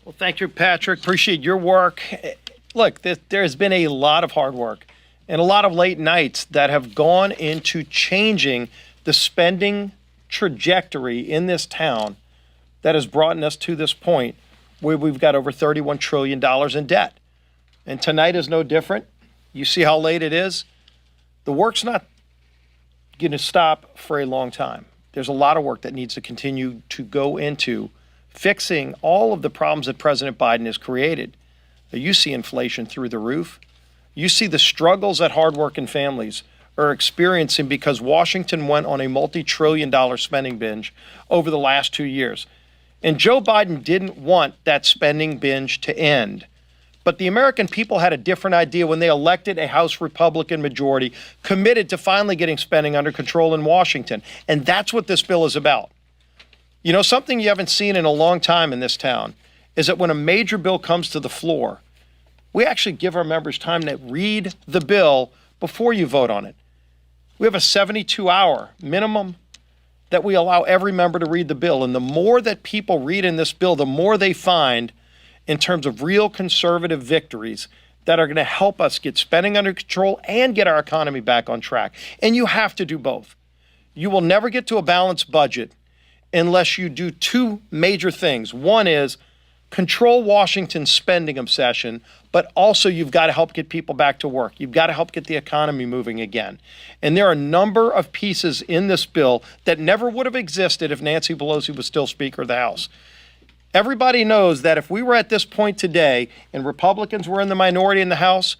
Well, thank you, Patrick. Appreciate your work. Look, there has been a lot of hard work and a lot of late nights that have gone into changing the spending trajectory in this town that has brought us to this point where we've got over $31 trillion in debt. And tonight is no different. You see how late it is? The work's not going to stop for a long time. There's a lot of work that needs to continue to go into fixing all of the problems that President Biden has created. You see inflation through the roof. You see the struggles that hardworking families are experiencing because Washington went on a multi-trillion-dollar spending binge over the last 2 years. And Joe Biden didn't want that spending binge to end. But the American people had a different idea when they elected a House Republican majority committed to finally getting spending under control in Washington. And that's what this bill is about. You know, something you haven't seen in a long time in this town is that when a major bill comes to the floor, we actually give our members time to read the bill before you vote on it. We have a 72-hour minimum that we allow every member to read the bill. And the more that people read in this bill, the more they find in terms of real conservative victories that are going to help us get spending under control and get our economy back on track. And you have to do both. You will never get to a balanced budget unless you do two major things. One is control Washington's spending obsession, but also you've got to help get people back to work. You've got to help get the economy moving again. And there are a number of pieces in this bill that never would have existed if Nancy Pelosi was still Speaker of the House. Everybody knows that if we were at this point today and Republicans were in the minority in the House,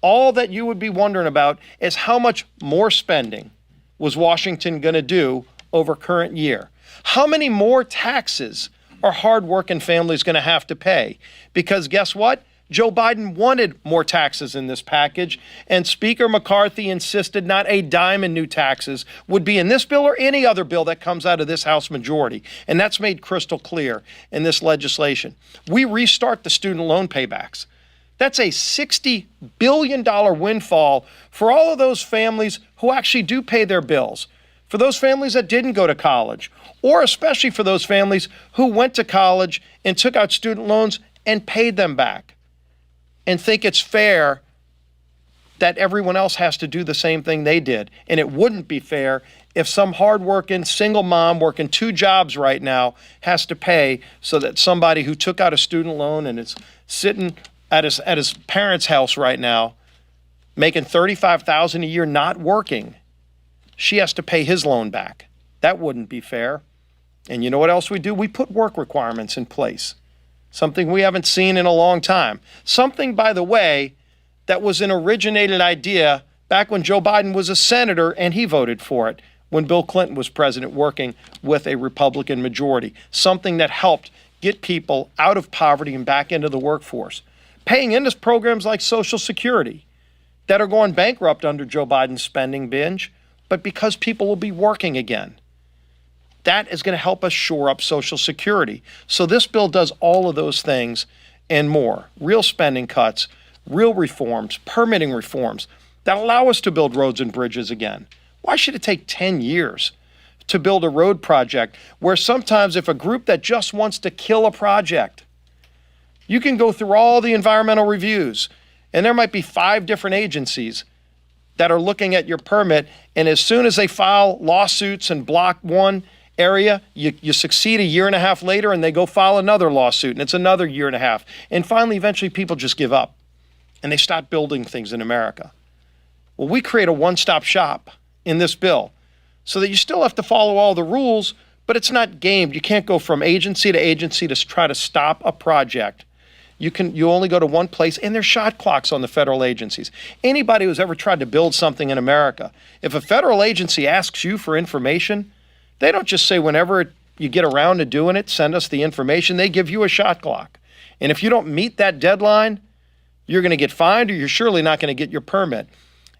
all that you would be wondering about is how much more spending was Washington going to do over current year? How many more taxes are hardworking families going to have to pay? Because guess what? Joe Biden wanted more taxes in this package, and Speaker McCarthy insisted not a dime in new taxes would be in this bill or any other bill that comes out of this House majority. And that's made crystal clear in this legislation. We restart the student loan paybacks. That's a $60 billion windfall for all of those families who actually do pay their bills, for those families that didn't go to college, or especially for those families who went to college and took out student loans and paid them back, and think it's fair that everyone else has to do the same thing they did. And it wouldn't be fair if some hardworking single mom working 2 jobs right now has to pay so that somebody who took out a student loan and is sitting at his parents' house right now, making $35,000 a year not working, she has to pay his loan back. That wouldn't be fair. And you know what else we do? We put work requirements in place, something we haven't seen in a long time. Something, by the way, that was an originated idea back when Joe Biden was a senator and he voted for it when Bill Clinton was president, working with a Republican majority. Something that helped get people out of poverty and back into the workforce. Paying into programs like Social Security that are going bankrupt under Joe Biden's spending binge, but because people will be working again. That is going to help us shore up Social Security. So this bill does all of those things and more. Real spending cuts, real reforms, permitting reforms that allow us to build roads and bridges again. Why should it take 10 years to build a road project where sometimes if a group that just wants to kill a project, you can go through all the environmental reviews, and there might be 5 different agencies that are looking at your permit, and as soon as they file lawsuits and block one area, you succeed a year and a half later, and they go file another lawsuit, and it's another year and a half. And finally, eventually, people just give up, and they stop building things in America. Well, we create a one-stop shop in this bill so that you still have to follow all the rules, but it's not gamed. You can't go from agency to agency to try to stop a project. You only go to one place, and there's shot clocks on the federal agencies. Anybody who's ever tried to build something in America, if a federal agency asks you for information, they don't just say whenever you get around to doing it, send us the information. They give you a shot clock. And if you don't meet that deadline, you're going to get fined or you're surely not going to get your permit.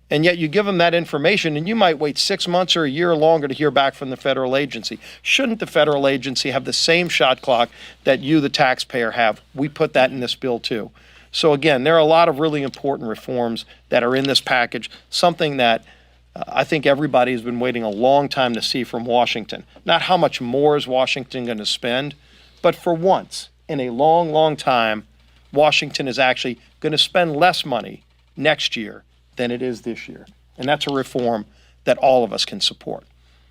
And yet you give them that information and you might wait 6 months or a year longer to hear back from the federal agency. Shouldn't the federal agency have the same shot clock that you, the taxpayer, have? We put that in this bill too. So again, there are a lot of really important reforms that are in this package, something that I think everybody has been waiting a long time to see from Washington. Not how much more is Washington going to spend, but for once, in a long, long time, Washington is actually going to spend less money next year than it is this year. And that's a reform that all of us can support.